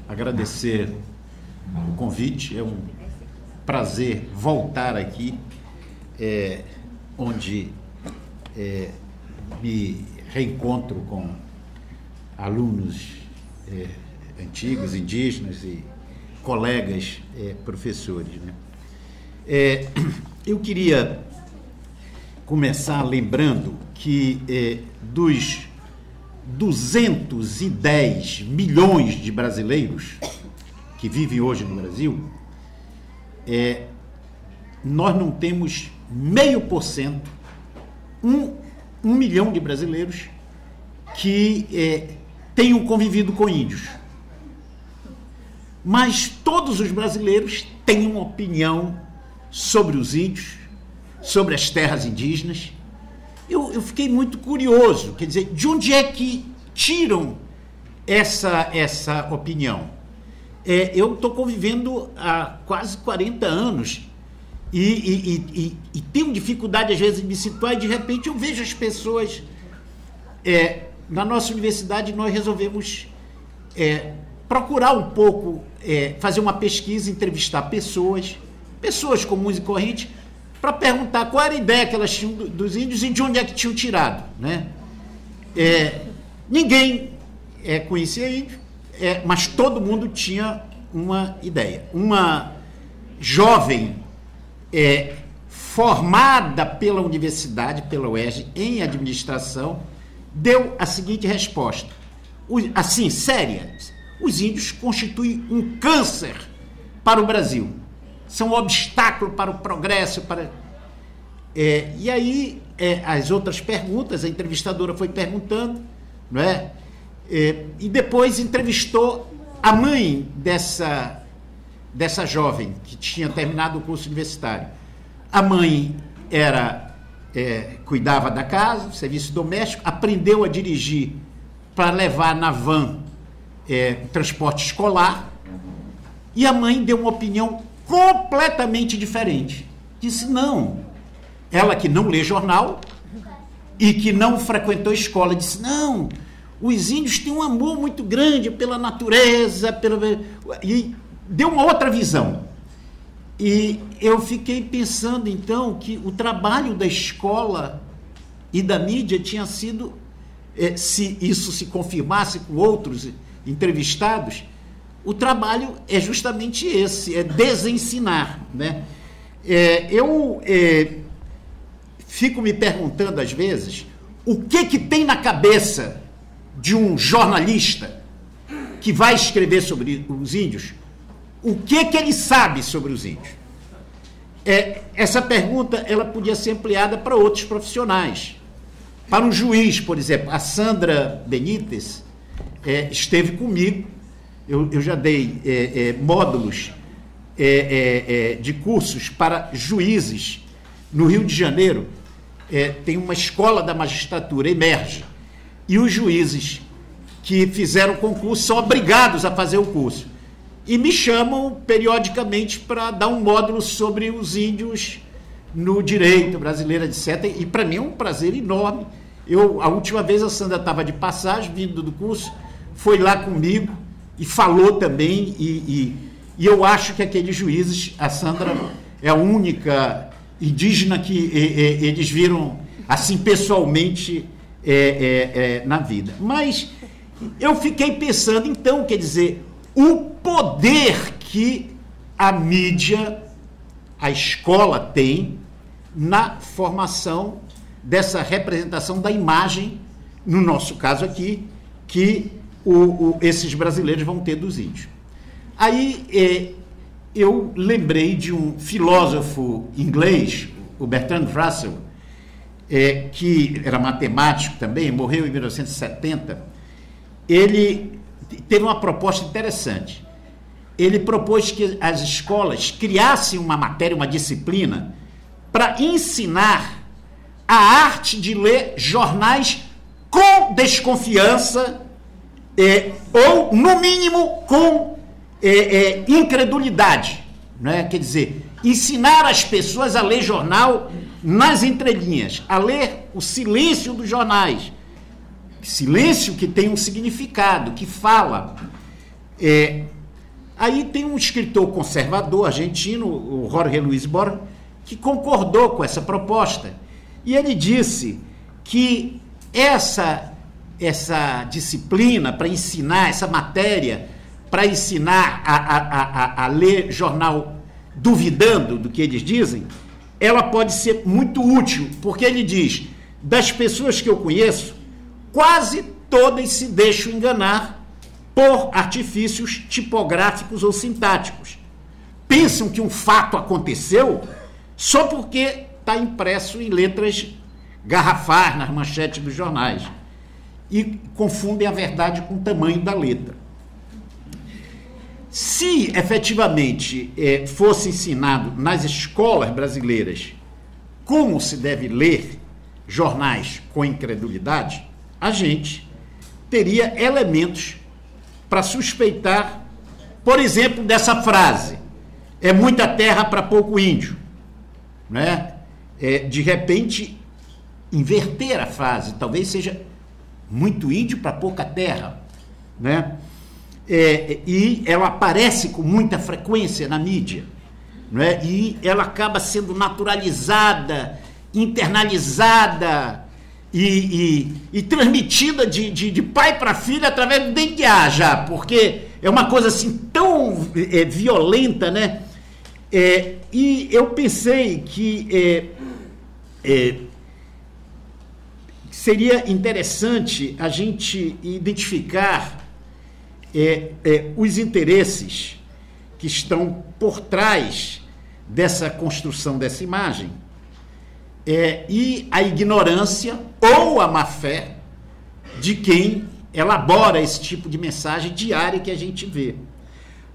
agradecer o convite. É um prazer voltar aqui, onde me reencontro com alunos antigos, indígenas e colegas professores, né? Eu queria começar lembrando que dos 210 milhões de brasileiros que vivem hoje no Brasil, nós não temos 0,5%, 1 milhão de brasileiros que tenham convivido com índios. Mas todos os brasileiros têm uma opinião sobre os índios, sobre as terras indígenas. Eu fiquei muito curioso, quer dizer, de onde é que tiram essa opinião? Eu estou convivendo há quase 40 anos e tenho dificuldade, às vezes, de me situar, e de repente eu vejo as pessoas. Na nossa universidade, nós resolvemos procurar um pouco, fazer uma pesquisa, entrevistar pessoas comuns e correntes, para perguntar qual era a ideia que elas tinham dos índios e de onde é que tinham tirado, né? Ninguém conhecia índio, mas todo mundo tinha uma ideia. Uma jovem formada pela universidade, pela UERJ, em administração, deu a seguinte resposta, assim, séria: os índios constituem um câncer para o Brasil, são um obstáculo para o progresso. E aí, as outras perguntas, a entrevistadora foi perguntando, não é? E depois entrevistou a mãe dessa jovem que tinha terminado o curso universitário. A mãe cuidava da casa, serviço doméstico, aprendeu a dirigir para levar na van transporte escolar, e a mãe deu uma opinião completamente diferente. Disse não. Ela, que não lê jornal e que não frequentou escola, disse não, os índios têm um amor muito grande pela natureza, e deu uma outra visão. E eu fiquei pensando, então, que o trabalho da escola e da mídia tinha sido, se isso se confirmasse com outros entrevistados, o trabalho é justamente esse, é desensinar, né? Eu fico me perguntando, às vezes, o que tem na cabeça de um jornalista que vai escrever sobre os índios. O que ele sabe sobre os índios? Essa pergunta ela podia ser ampliada para outros profissionais. Para um juiz, por exemplo, a Sandra Benítez esteve comigo. Eu já dei módulos de cursos para juízes no Rio de Janeiro. Tem uma escola da magistratura, Emerge, e os juízes que fizeram o concurso são obrigados a fazer o curso. E me chamam periodicamente para dar um módulo sobre os índios no direito brasileiro, etc. E para mim é um prazer enorme. A última vez a Sandra estava de passagem, vindo do curso, foi lá comigo e falou também. E eu acho que aqueles juízes, a Sandra é a única indígena que eles viram assim pessoalmente na vida. Mas eu fiquei pensando, então, quer dizer, o poder que a mídia, a escola tem na formação dessa representação da imagem, no nosso caso aqui, que esses brasileiros vão ter dos índios. Aí eu lembrei de um filósofo inglês, o Bertrand Russell, que era matemático também, morreu em 1970. Ele teve uma proposta interessante. Ele propôs que as escolas criassem uma matéria, uma disciplina, para ensinar a arte de ler jornais com desconfiança, ou, no mínimo, com incredulidade, né? Quer dizer, ensinar as pessoas a ler jornal nas entrelinhas, a ler o silêncio dos jornais, silêncio que tem um significado, que fala. Aí tem um escritor conservador argentino, o Jorge Luis Borges, que concordou com essa proposta. E ele disse que essa disciplina para ensinar, essa matéria, para ensinar a ler jornal duvidando do que eles dizem, ela pode ser muito útil, porque ele diz, das pessoas que eu conheço, quase todas se deixam enganar por artifícios tipográficos ou sintáticos. Pensam que um fato aconteceu só porque está impresso em letras garrafais nas manchetes dos jornais e confundem a verdade com o tamanho da letra. Se efetivamente fosse ensinado nas escolas brasileiras como se deve ler jornais com incredulidade, a gente teria elementos para suspeitar, por exemplo, dessa frase: é muita terra para pouco índio, né? De repente, inverter a frase, talvez seja muito índio para pouca terra, né? E ela aparece com muita frequência na mídia, né? E ela acaba sendo naturalizada, internalizada e transmitida de pai para filho através do DNA já, porque é uma coisa assim tão violenta, né? E eu pensei que seria interessante a gente identificar os interesses que estão por trás dessa construção dessa imagem e a ignorância ou a má-fé de quem elabora esse tipo de mensagem diária que a gente vê.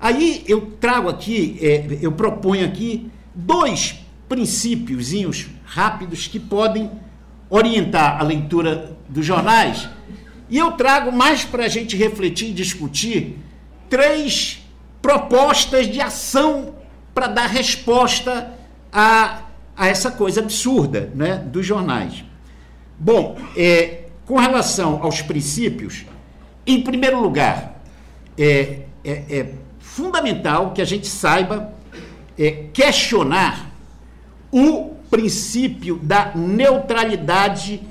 Aí eu trago aqui, eu proponho aqui 2 princípiozinhos rápidos que podem orientar a leitura dos jornais. E eu trago mais para a gente refletir e discutir 3 propostas de ação para dar resposta a essa coisa absurda, né, dos jornais. Bom, com relação aos princípios, em primeiro lugar, é fundamental que a gente saiba questionar o princípio da neutralidade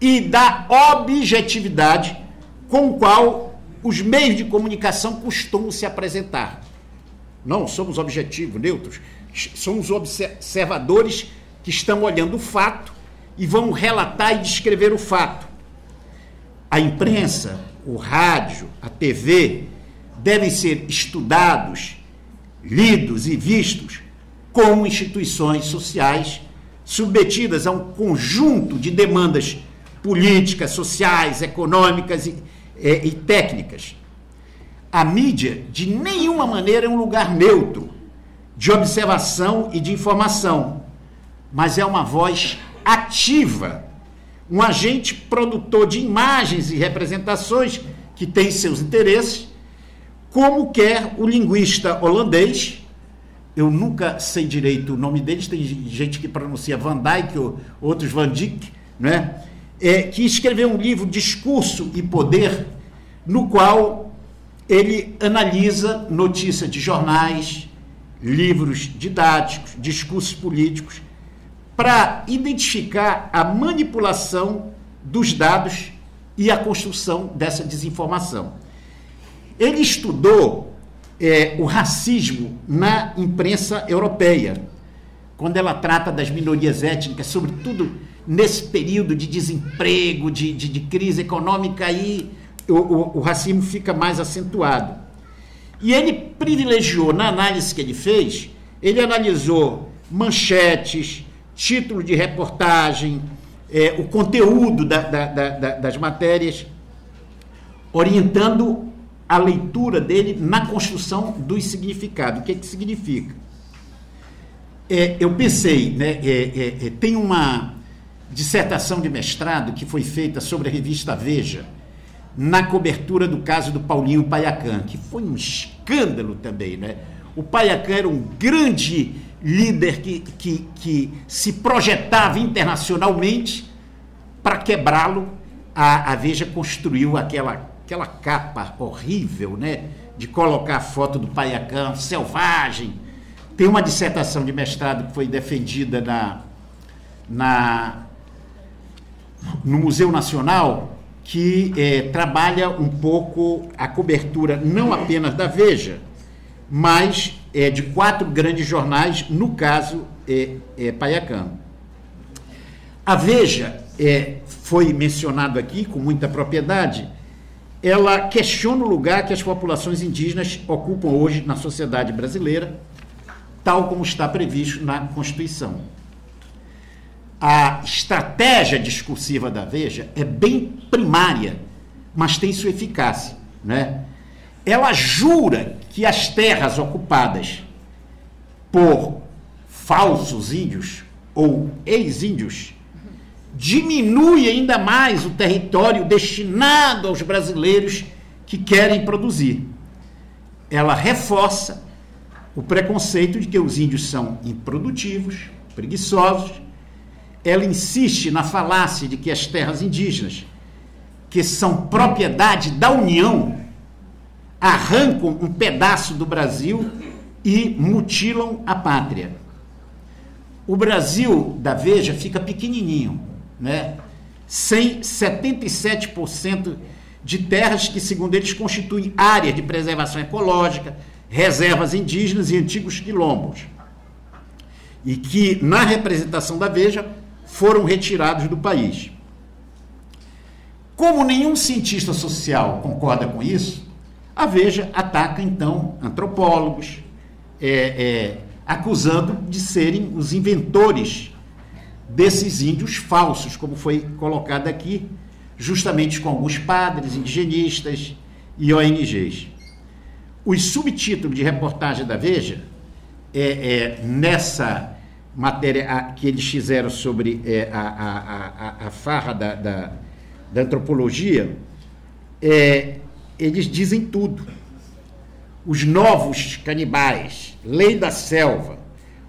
e da objetividade com o qual os meios de comunicação costumam se apresentar. Não somos objetivos, neutros, somos observadores que estão olhando o fato e vão relatar e descrever o fato. A imprensa, o rádio, a TV devem ser estudados, lidos e vistos como instituições sociais submetidas a um conjunto de demandas políticas, sociais, econômicas e técnicas. A mídia, de nenhuma maneira, é um lugar neutro de observação e de informação, mas é uma voz ativa, um agente produtor de imagens e representações que tem seus interesses, como quer o linguista holandês, eu nunca sei direito o nome deles, tem gente que pronuncia Van Dijk, outros Van Dijk, né? Que escreveu um livro, Discurso e Poder, no qual ele analisa notícias de jornais, livros didáticos, discursos políticos, para identificar a manipulação dos dados e a construção dessa desinformação. Ele estudou o racismo na imprensa europeia, quando ela trata das minorias étnicas, sobretudo nesse período de desemprego, de crise econômica, aí o racismo fica mais acentuado. E ele privilegiou, na análise que ele fez, ele analisou manchetes, título de reportagem, o conteúdo das matérias, orientando a leitura dele na construção dos significados. O que significa? Eu pensei, né, tem uma dissertação de mestrado que foi feita sobre a revista Veja, na cobertura do caso do Paulinho Paiacan, que foi um escândalo também, né? O Paiacan era um grande líder que se projetava internacionalmente. Para quebrá-lo, a Veja construiu aquela aquela capa horrível, né, de colocar a foto do Paiacão, selvagem. Tem uma dissertação de mestrado que foi defendida no Museu Nacional, que trabalha um pouco a cobertura não apenas da Veja, mas de 4 grandes jornais, no caso, Paiacão. A Veja, foi mencionado aqui com muita propriedade, ela questiona o lugar que as populações indígenas ocupam hoje na sociedade brasileira, tal como está previsto na Constituição. A estratégia discursiva da Veja é bem primária, mas tem sua eficácia, né? Ela jura que as terras ocupadas por falsos índios ou ex-índios diminui ainda mais o território destinado aos brasileiros que querem produzir. Ela reforça o preconceito de que os índios são improdutivos, preguiçosos. Ela insiste na falácia de que as terras indígenas, que são propriedade da União, arrancam um pedaço do Brasil e mutilam a pátria. O Brasil da Veja fica pequenininho, né? Sem 77% de terras que, segundo eles, constituem área de preservação ecológica, reservas indígenas e antigos quilombos, e que, na representação da Veja, foram retirados do país. Como nenhum cientista social concorda com isso, a Veja ataca, então, antropólogos, acusando de serem os inventores desses índios falsos, como foi colocado aqui, justamente com alguns padres, indigenistas e ONGs. Os subtítulos de reportagem da Veja, nessa matéria que eles fizeram sobre a farra da antropologia, eles dizem tudo. Os novos canibais, lei da selva,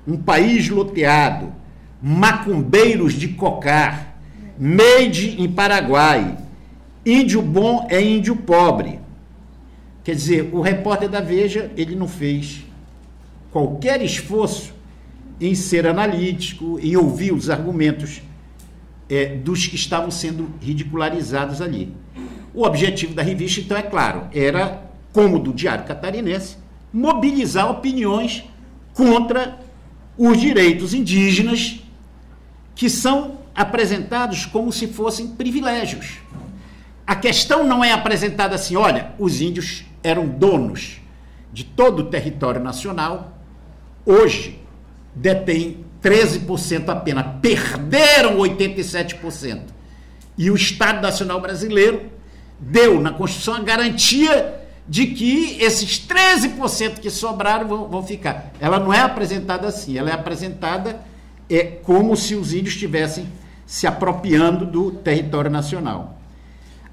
um país loteado, macumbeiros de cocar, made em Paraguai, índio bom é índio pobre. Quer dizer, o repórter da Veja, ele não fez qualquer esforço em ser analítico, em ouvir os argumentos dos que estavam sendo ridicularizados ali. O objetivo da revista, então, é claro, era, como do Diário Catarinense, mobilizar opiniões contra os direitos indígenas, que são apresentados como se fossem privilégios. A questão não é apresentada assim, olha, os índios eram donos de todo o território nacional, hoje detêm 13% apenas, perderam 87%. E o Estado Nacional Brasileiro deu na Constituição a garantia de que esses 13% que sobraram vão ficar. Ela não é apresentada assim, ela é apresentada como se os índios estivessem se apropriando do território nacional.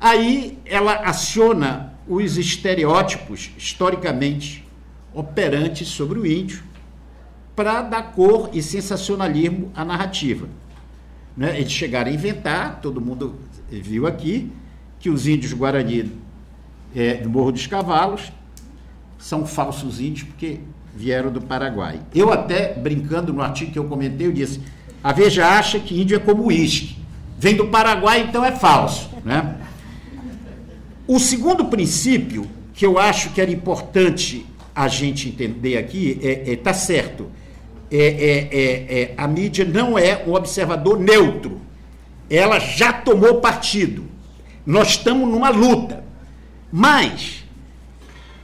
Aí ela aciona os estereótipos historicamente operantes sobre o índio para dar cor e sensacionalismo à narrativa. Né? Eles chegaram a inventar, todo mundo viu aqui, que os índios Guarani do Morro dos Cavalos são falsos índios porque vieram do Paraguai. Eu até, brincando no artigo que eu comentei, eu disse, a Veja acha que índio é como uísque, vem do Paraguai, então é falso. Né? O segundo princípio, que eu acho que era importante a gente entender aqui, tá certo, a mídia não é um observador neutro, ela já tomou partido, nós estamos numa luta, mas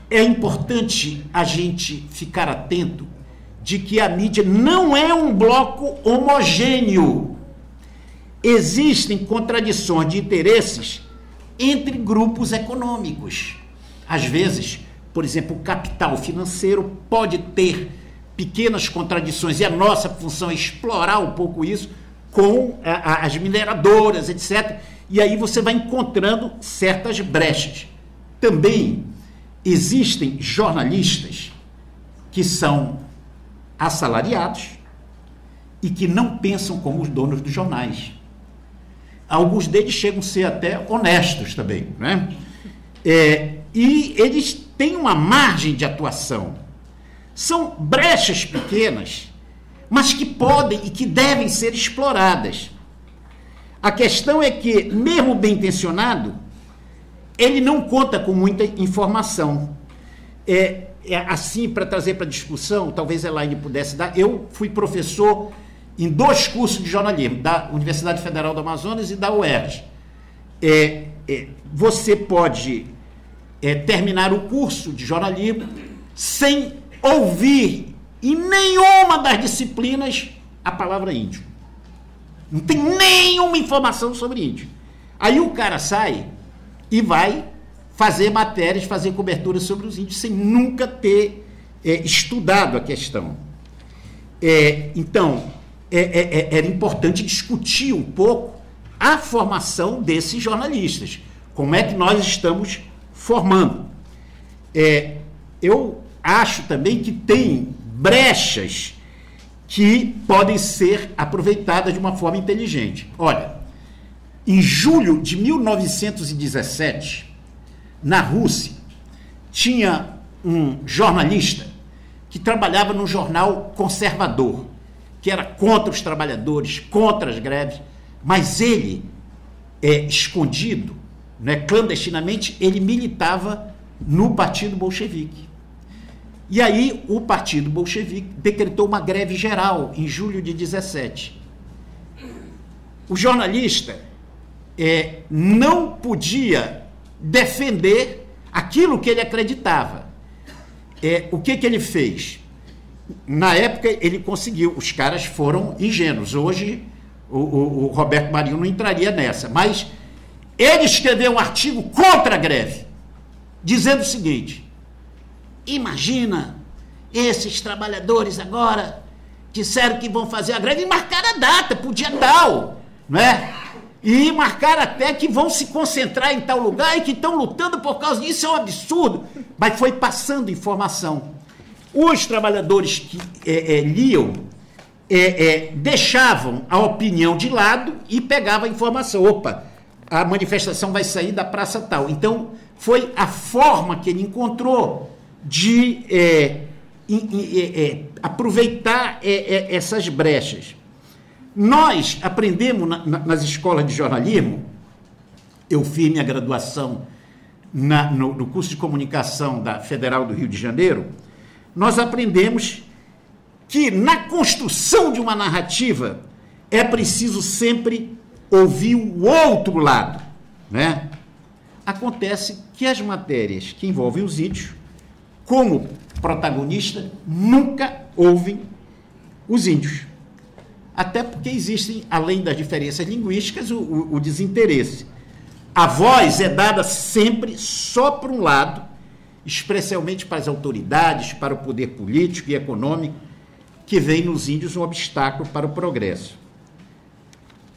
é importante a gente ficar atento de que a mídia não é um bloco homogêneo. Existem contradições de interesses entre grupos econômicos. Às vezes, por exemplo, o capital financeiro pode ter pequenas contradições, e a nossa função é explorar um pouco isso com as mineradoras, etc. E aí você vai encontrando certas brechas. Também existem jornalistas que são assalariados e que não pensam como os donos dos jornais. Alguns deles chegam a ser até honestos também, né? E eles têm uma margem de atuação. São brechas pequenas, mas que podem e que devem ser exploradas. A questão é que, mesmo bem intencionado, ele não conta com muita informação. Assim, para trazer para discussão, talvez a Elaine pudesse dar, eu fui professor em 2 cursos de jornalismo, da Universidade Federal do Amazonas e da UERJ. Você pode terminar o curso de jornalismo sem ouvir em nenhuma das disciplinas a palavra índio. Não tem nenhuma informação sobre índio. Aí o cara sai e vai fazer matérias, fazer coberturas sobre os índios, sem nunca ter estudado a questão. Então, era importante discutir um pouco a formação desses jornalistas. Como é que nós estamos formando? Eu acho também que tem brechas que podem ser aproveitadas de uma forma inteligente. Olha, em julho de 1917, na Rússia, tinha um jornalista que trabalhava num jornal conservador, que era contra os trabalhadores, contra as greves, mas ele, escondido, né, clandestinamente, ele militava no Partido Bolchevique. E aí o Partido Bolchevique decretou uma greve geral em julho de 17. O jornalista não podia defender aquilo que ele acreditava. O que ele fez? Na época ele conseguiu, os caras foram ingênuos. Hoje o Roberto Marinho não entraria nessa, mas ele escreveu um artigo contra a greve, dizendo o seguinte: imagina, esses trabalhadores agora disseram que vão fazer a greve e marcaram a data, pro dia tal, né? E marcaram até que vão se concentrar em tal lugar e que estão lutando por causa disso, é um absurdo. Mas foi passando informação. Os trabalhadores que liam deixavam a opinião de lado e pegavam a informação. Opa, a manifestação vai sair da praça tal. Então, foi a forma que ele encontrou de aproveitar essas brechas. Nós aprendemos nas escolas de jornalismo, eu fiz minha graduação no curso de comunicação da Federal do Rio de Janeiro, nós aprendemos que na construção de uma narrativa é preciso sempre ouvir o outro lado, né? Acontece que as matérias que envolvem os índios, como protagonista, nunca ouvem os índios. Até porque existem, além das diferenças linguísticas, o desinteresse. A voz é dada sempre só para um lado, especialmente para as autoridades, para o poder político e econômico, que vem nos índios um obstáculo para o progresso.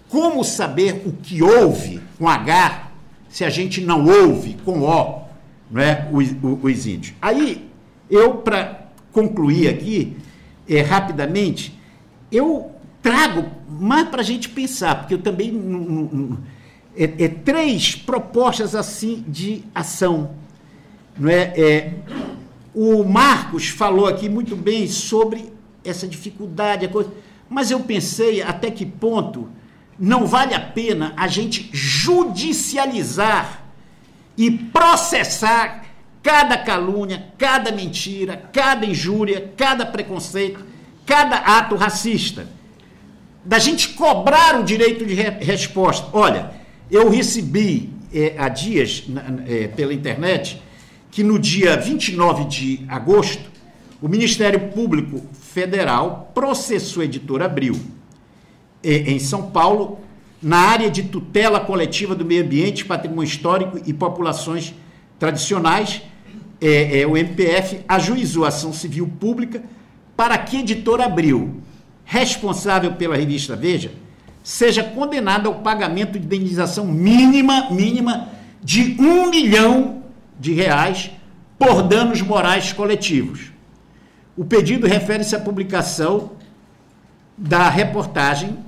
Como saber o que ouve com H, se a gente não ouve com O, não é, os índios? Aí, eu, para concluir aqui, rapidamente, eu trago mais para a gente pensar, porque eu também... três propostas assim de ação. Não é? O Marcos falou aqui muito bem sobre essa dificuldade, mas eu pensei até que ponto não vale a pena a gente judicializar e processar cada calúnia, cada mentira, cada injúria, cada preconceito, cada ato racista. Da gente cobrar o direito de resposta. Olha, eu recebi há dias pela internet que no dia 29 de agosto o Ministério Público Federal processou a Editora Abril em São Paulo na área de tutela coletiva do meio ambiente, patrimônio histórico e populações tradicionais. O MPF ajuizou a ação civil pública para que a Editora Abril, responsável pela revista Veja, seja condenada ao pagamento de indenização mínima de R$1 milhão por danos morais coletivos. O pedido refere-se à publicação da reportagem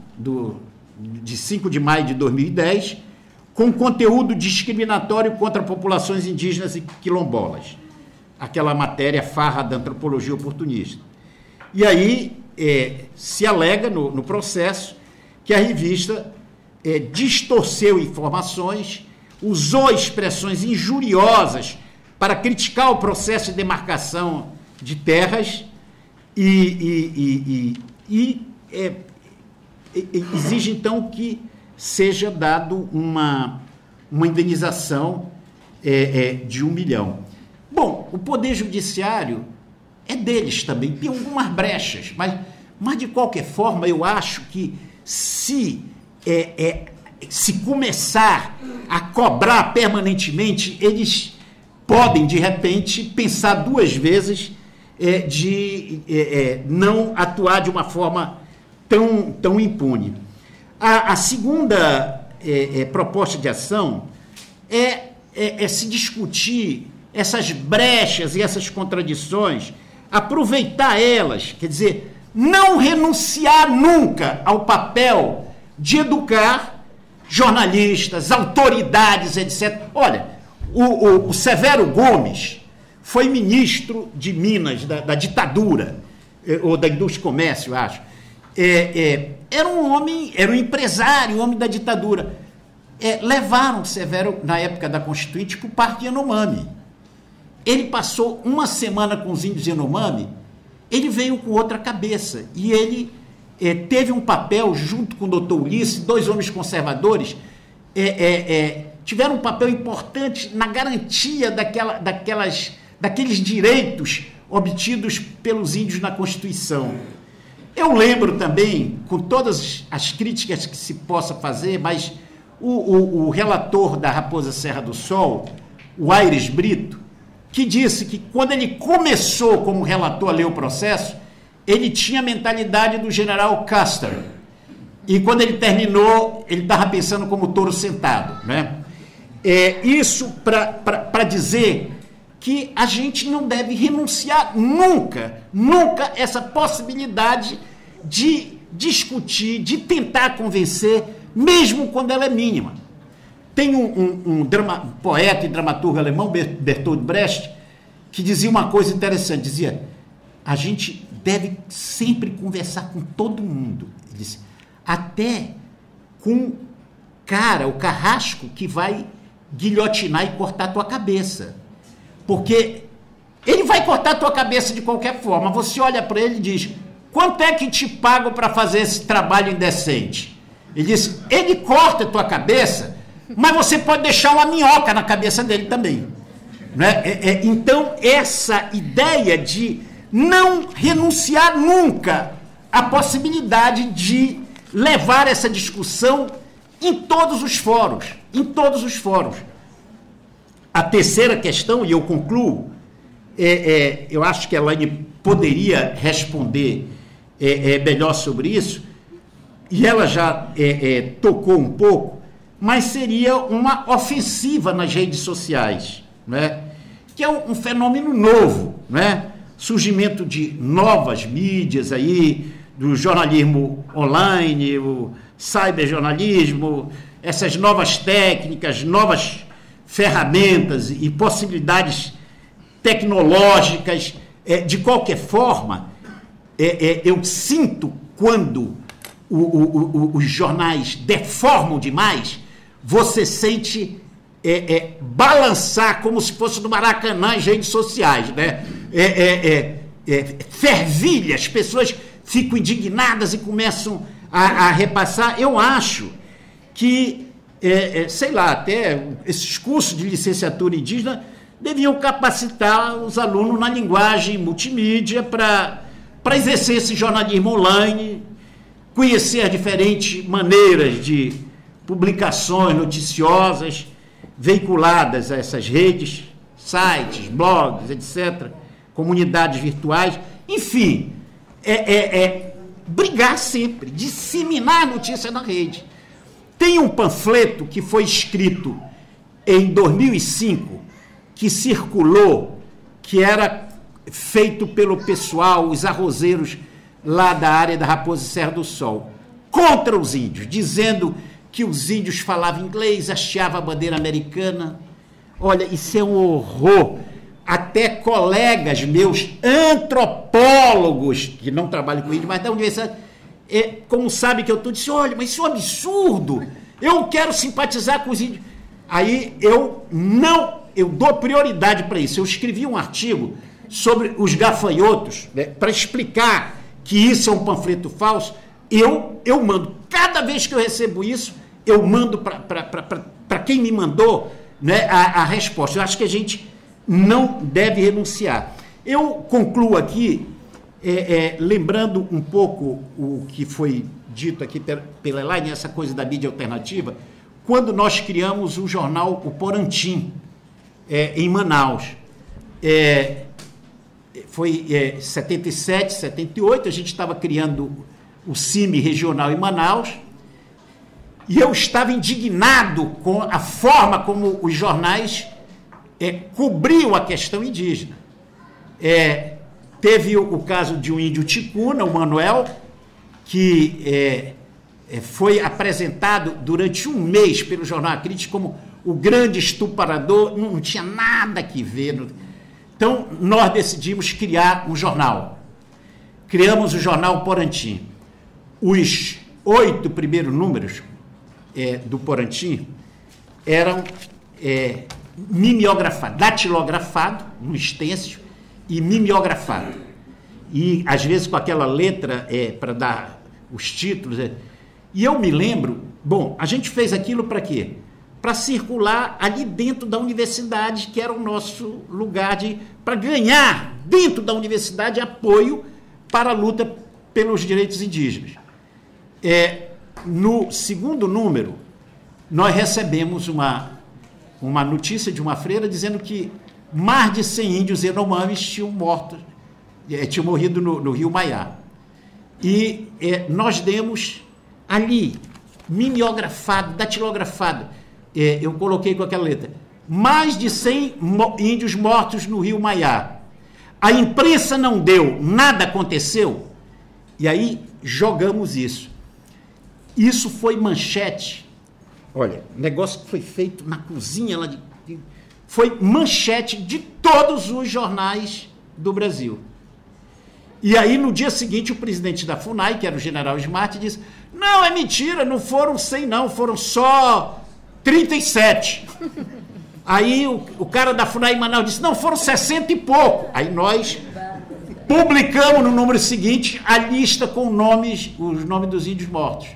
de 5 de maio de 2010, com conteúdo discriminatório contra populações indígenas e quilombolas. Aquela matéria farra da antropologia oportunista. E aí se alega no processo que a revista distorceu informações, usou expressões injuriosas para criticar o processo de demarcação de terras e exige, então, que seja dado uma indenização de 1 milhão. Bom, o Poder Judiciário é deles também, tem algumas brechas, mas de qualquer forma, eu acho que se começar a cobrar permanentemente, eles podem, de repente, pensar 2 vezes de não atuar de uma forma tão impune. A segunda proposta de ação é se discutir essas brechas e essas contradições, aproveitar elas, quer dizer, não renunciar nunca ao papel de educar jornalistas, autoridades, etc. Olha, o Severo Gomes foi ministro de Minas, da ditadura, ou da indústria e comércio, eu acho. Era um homem, era um empresário, um homem da ditadura. Levaram o Severo, na época da Constituinte, para o Parque Yanomami. Ele passou uma semana com os índios Yanomami, ele veio com outra cabeça. E ele teve um papel, junto com o doutor Ulisses, 2 homens conservadores, tiveram um papel importante na garantia daqueles direitos obtidos pelos índios na Constituição. Eu lembro também, com todas as críticas que se possa fazer, mas o relator da Raposa Serra do Sol, o Aires Brito, que disse que quando ele começou como relator a ler o processo, ele tinha a mentalidade do general Custer. E quando ele terminou, ele estava pensando como touro sentado, né? Isso para dizer que a gente não deve renunciar nunca essa possibilidade de discutir, de tentar convencer, mesmo quando ela é mínima. Tem um poeta e dramaturgo alemão, Bertolt Brecht, que dizia uma coisa interessante, dizia, a gente deve sempre conversar com todo mundo, ele disse, até com o carrasco que vai guilhotinar e cortar a tua cabeça. Porque ele vai cortar a tua cabeça de qualquer forma. Você olha para ele e diz, quanto é que te pago para fazer esse trabalho indecente? Ele diz, ele corta a tua cabeça, mas você pode deixar uma minhoca na cabeça dele também. Né? Então, essa ideia de não renunciar nunca à possibilidade de levar essa discussão em todos os fóruns, A terceira questão, e eu concluo, eu acho que a Elaine poderia responder melhor sobre isso, e ela já tocou um pouco, mas seria uma ofensiva nas redes sociais, né? Que é um fenômeno novo, né? Surgimento de novas mídias aí, do jornalismo online, o cyberjornalismo, essas novas técnicas, novas ferramentas e possibilidades tecnológicas. De qualquer forma, eu sinto quando os jornais deformam demais, você sente balançar como se fosse no Maracanã as redes sociais, né? Fervilha, as pessoas ficam indignadas e começam a repassar. Eu acho que, sei lá, até esses cursos de licenciatura indígena deviam capacitar os alunos na linguagem multimídia para exercer esse jornalismo online, conhecer as diferentes maneiras de publicações noticiosas veiculadas a essas redes, sites, blogs, etc., comunidades virtuais, enfim, brigar sempre, disseminar a notícia na rede. Tem um panfleto que foi escrito em 2005, que circulou, que era feito pelo pessoal, os arrozeiros lá da área da Raposa Serra do Sol, contra os índios, dizendo que os índios falavam inglês, hasteavam a bandeira americana. Olha, isso é um horror. Até colegas meus, antropólogos, que não trabalham com índio, mas da universidade, como sabe que eu estou, disse, olha, mas isso é um absurdo, eu quero simpatizar com os índios. Aí eu dou prioridade para isso. Eu escrevi um artigo sobre os gafanhotos, né, para explicar que isso é um panfleto falso. Eu mando, cada vez que eu recebo isso, eu mando para quem me mandou, né, a resposta. Eu acho que a gente não deve renunciar. Eu concluo aqui, lembrando um pouco o que foi dito aqui pela Elaine, essa coisa da mídia alternativa, quando nós criamos o jornal O Porantim, em Manaus. Foi 77, 78, a gente estava criando o CIMI regional em Manaus, e eu estava indignado com a forma como os jornais cobriam a questão indígena. Teve o caso de um índio ticuna, o Manuel, que foi apresentado durante um mês pelo Jornal A Crítica como o grande estuprador, não tinha nada que ver. Então, nós decidimos criar um jornal. Criamos o jornal Porantim. Os 8 primeiros números do Porantim eram mimeografado, datilografado, no stencil, e mimeografado. E, às vezes, com aquela letra para dar os títulos. E eu me lembro, bom, a gente fez aquilo para quê? Para circular ali dentro da universidade, que era o nosso lugar para ganhar, dentro da universidade, apoio para a luta pelos direitos indígenas. No segundo número, nós recebemos uma notícia de uma freira dizendo que mais de 100 índios Yanomamis tinham morrido no Rio Maiá. E nós demos ali, mimeografado, datilografado, eu coloquei com aquela letra, mais de 100 índios mortos no Rio Maiá. A imprensa não deu, nada aconteceu, e aí jogamos isso. Isso foi manchete. Olha, negócio que foi feito na cozinha lá foi manchete de todos os jornais do Brasil. E aí, no dia seguinte, o presidente da FUNAI, que era o general Smart, disse, não, é mentira, não foram 100 não, foram só 37. Aí o cara da FUNAI em Manaus disse, não, foram 60 e pouco. Aí nós publicamos no número seguinte a lista com os nomes dos índios mortos.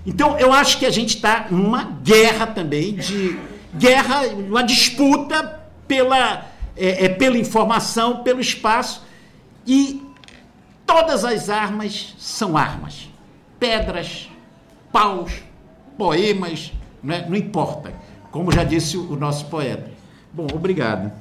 Então, eu acho que a gente está numa guerra também, uma disputa pela informação, pelo espaço, e todas as armas são armas. Pedras, paus, poemas, não importa, como já disse o nosso poeta. Bom, obrigado.